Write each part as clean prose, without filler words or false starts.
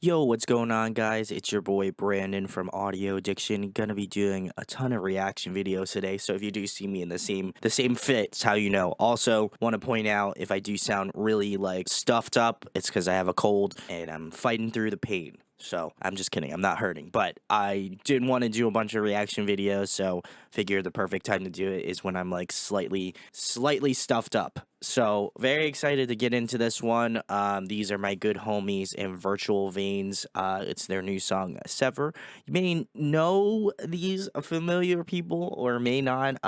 Yo, what's going on, guys? It's your boy Brandon from Audio Addiction. Gonna be doing a ton of reaction videos today, so if you do see me in the same fit, it's how you know. Also, want to point out if I do sound really like stuffed up, it's because I have a cold and I'm fighting through the pain. So I'm just kidding, I'm not hurting. But I did want to do a bunch of reaction videos, so figure the perfect time to do it is when I'm like slightly stuffed up. So very excited to get into this one. These are my good homies in Virtual Veins. It's their new song Sever. You may know these familiar people or may not.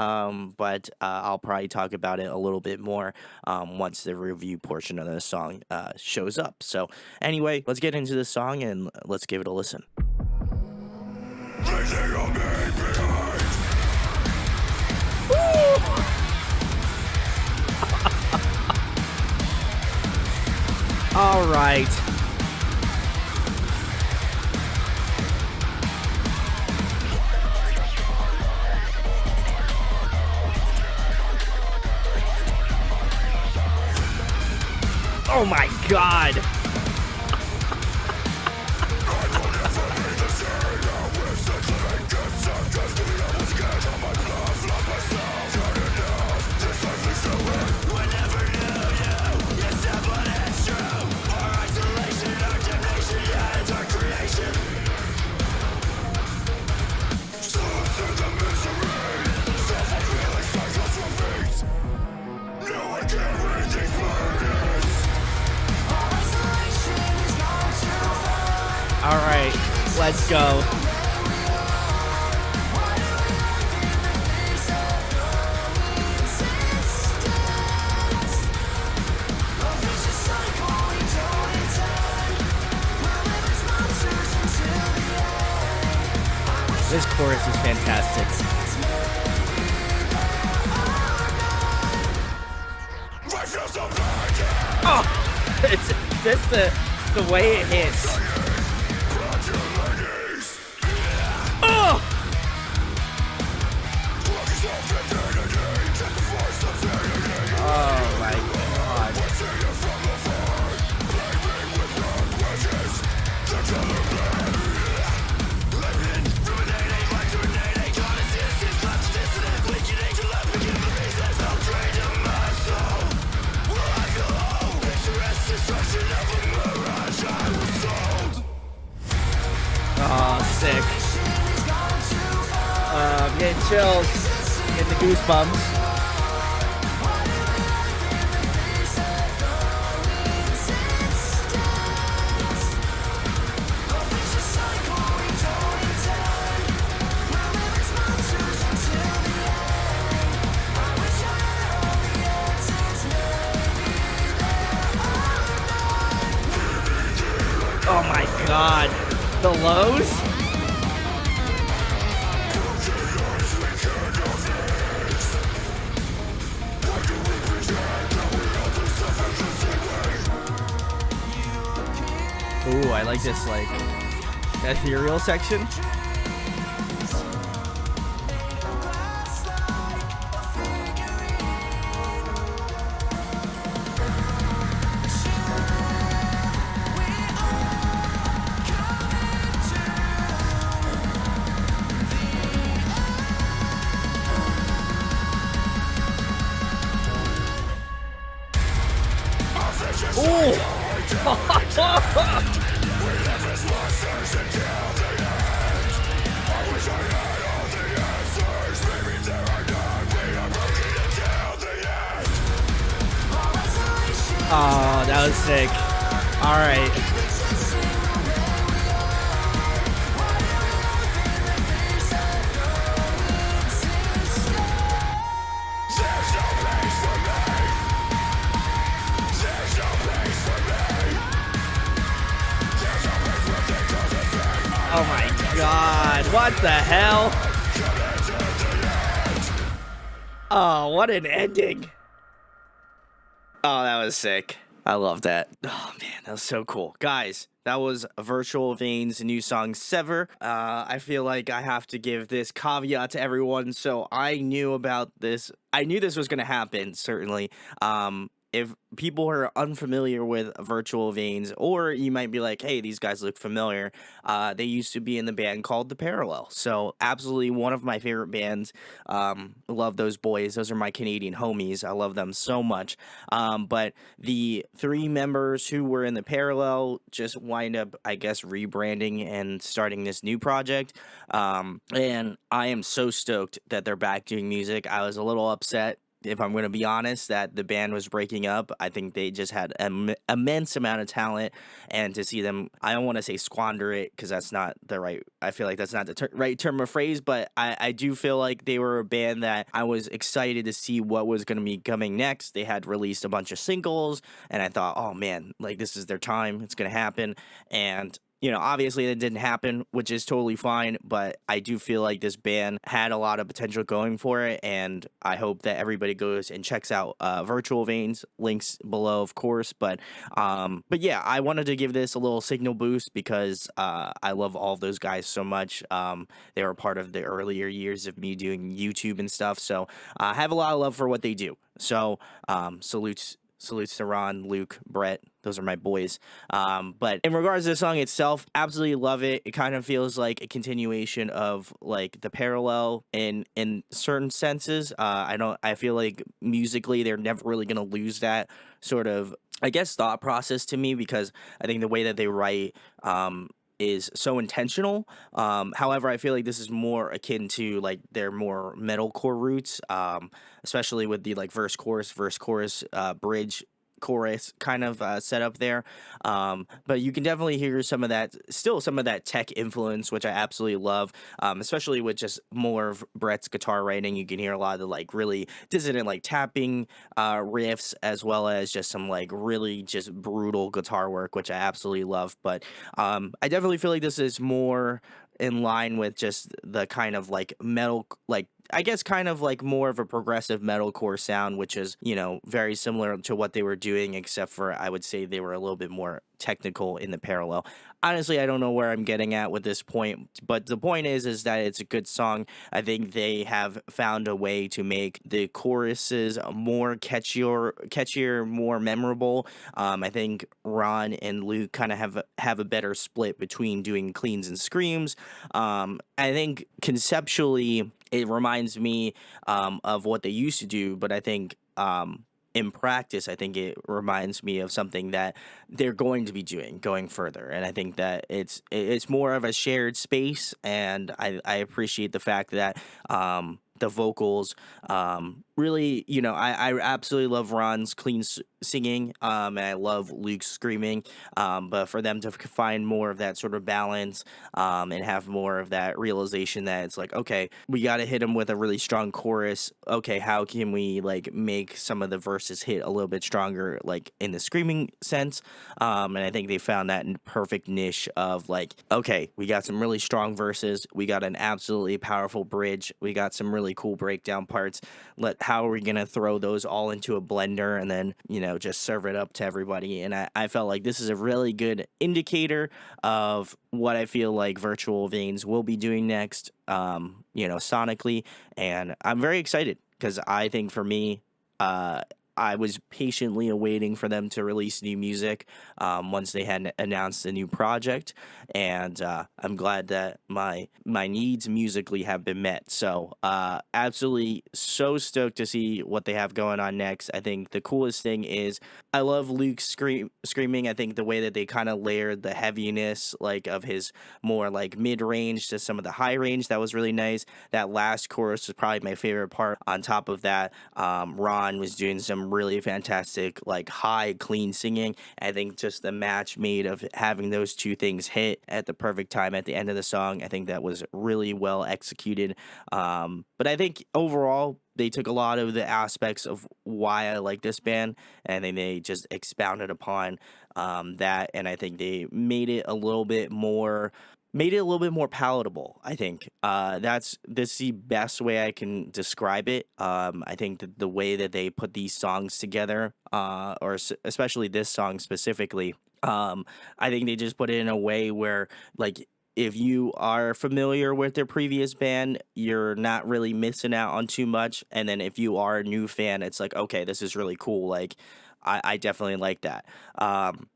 But I'll probably talk about it a little bit more once the review portion of the song shows up. So anyway, let's get into the song and let's give it a listen. All right. Oh my god. All right, let's go. This chorus is fantastic. Oh, it's just the way it hits. Oh, oh my god. Oh, sick. I'm getting chills, getting the goosebumps. Oh my god, the lows? Ooh, I like this like ethereal section. Oh, that was sick. All right. Oh my god, what the hell? Oh, what an ending. Oh, that was sick. I love that. Oh man, that was so cool. Guys, that was Virtual Veins' new song Sever. I feel like I have to give this caveat to everyone. So I knew about this. I knew this was gonna happen, certainly. if people are unfamiliar with Virtual Veins, or you might be like, hey, these guys look familiar, they used to be in the band called The Parallel. So, absolutely one of my favorite bands. Love those boys. Those are my Canadian homies. I love them so much. But the three members who were in The Parallel just wind up, I guess, rebranding and starting this new project. And I am so stoked that they're back doing music. I was a little upset, if I'm going to be honest, that the band was breaking up. I think they just had an immense amount of talent, and to see them, I don't want to say squander it because that's not the right. I feel like that's not the right term of phrase, but I do feel like they were a band that I was excited to see what was going to be coming next. They had released a bunch of singles, and I thought, oh man, like this is their time. It's going to happen, and obviously it didn't happen, which is totally fine, but I do feel like this band had a lot of potential going for it, and I hope that everybody goes and checks out Virtual Veins, links below, of course, but yeah, I wanted to give this a little signal boost because I love all of those guys so much. They were part of the earlier years of me doing YouTube and stuff, so I have a lot of love for what they do. So, salutes to Ron, Luke, Brett. Those are my boys. But in regards to the song itself, absolutely love it. It kind of feels like a continuation of like The Parallel in certain senses. I feel like musically they're never really gonna lose that sort of, I guess, thought process to me, because I think the way that they write is so intentional. However, I feel like this is more akin to like their more metalcore roots, especially with the like verse chorus, bridge chorus kind of setup there. But you can definitely hear some of that tech influence, which I absolutely love. Especially with just more of Brett's guitar writing, you can hear a lot of the like really dissonant like tapping riffs, as well as just some like really just brutal guitar work, which I absolutely love. But I definitely feel like this is more in line with just the kind of like metal, like I guess kind of like more of a progressive metalcore sound, which is, very similar to what they were doing, except for I would say they were a little bit more technical in The Parallel. Honestly, I don't know where I'm getting at with this point, but the point is that it's a good song. I think they have found a way to make the choruses more catchier, more memorable. I think Ron and Luke kind of have a better split between doing cleans and screams. I think conceptually it reminds me of what they used to do, but I think in practice, I think it reminds me of something that they're going to be doing going further, and I think that it's more of a shared space, and I appreciate the fact that the vocals really, I absolutely love Ron's clean singing, and I love Luke's screaming, but for them to find more of that sort of balance, and have more of that realization that it's like, okay, we got to hit them with a really strong chorus. Okay, how can we like make some of the verses hit a little bit stronger, like in the screaming sense? And I think they found that perfect niche of like, okay, we got some really strong verses, we got an absolutely powerful bridge, we got some really cool breakdown parts. How are we gonna throw those all into a blender and then just serve it up to everybody? And I felt like this is a really good indicator of what I feel like Virtual Veins will be doing next, sonically, and I'm very excited because I think for me, I was patiently awaiting for them to release new music once they had announced a new project, and I'm glad that my needs musically have been met. So, absolutely so stoked to see what they have going on next. I think the coolest thing is I love Luke's screaming. I think the way that they kind of layered the heaviness, like of his more like mid range to some of the high range, that was really nice. That last chorus was probably my favorite part. On top of that, Ron was doing some really fantastic, like high, clean singing. I think just the match made of having those two things hit at the perfect time at the end of the song, I think that was really well executed. But I think overall, they took a lot of the aspects of why I like this band, and then they just expounded upon that, and I think they made it a little bit more palatable. I think that's the best way I can describe it. I think that the way that they put these songs together, especially this song specifically, I think they just put it in a way where, like, if you are familiar with their previous band, you're not really missing out on too much. And then if you are a new fan, it's like, okay, this is really cool. Like, I definitely like that.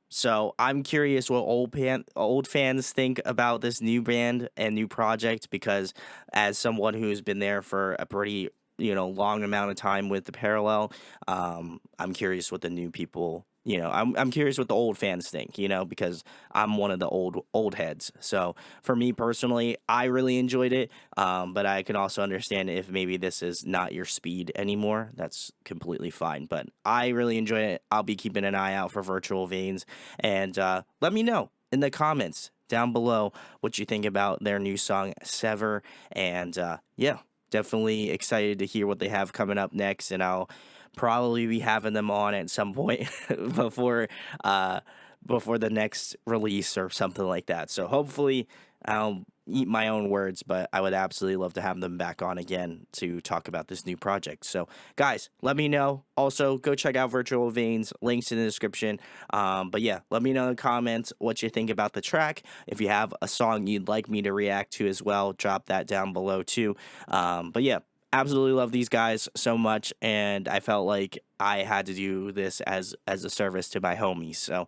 So I'm curious what old fans think about this new band and new project, because as someone who's been there for a pretty long amount of time with the Parallel, I'm curious what the new people. I'm curious what the old fans think. Because I'm one of the old heads. So for me personally, I really enjoyed it. But I can also understand if maybe this is not your speed anymore. That's completely fine. But I really enjoy it. I'll be keeping an eye out for Virtual Veins. And let me know in the comments down below what you think about their new song, Sever. And yeah, definitely excited to hear what they have coming up next. And I'll probably be having them on at some point before uh, before the next release or something like that. So hopefully I'll eat my own words, but I would absolutely love to have them back on again to talk about this new project. So guys, let me know. Also, go check out Virtual Veins. Links in the description. But yeah, let me know in the comments what you think about the track. If you have a song you'd like me to react to as well, drop that down below too. But yeah, absolutely love these guys so much, and I felt like I had to do this as a service to my homies. So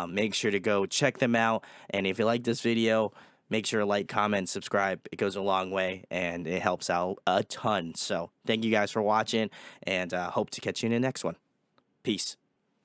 make sure to go check them out, and if you like this video, make sure to like, comment, subscribe. It goes a long way, and it helps out a ton. So thank you guys for watching, and hope to catch you in the next one. Peace.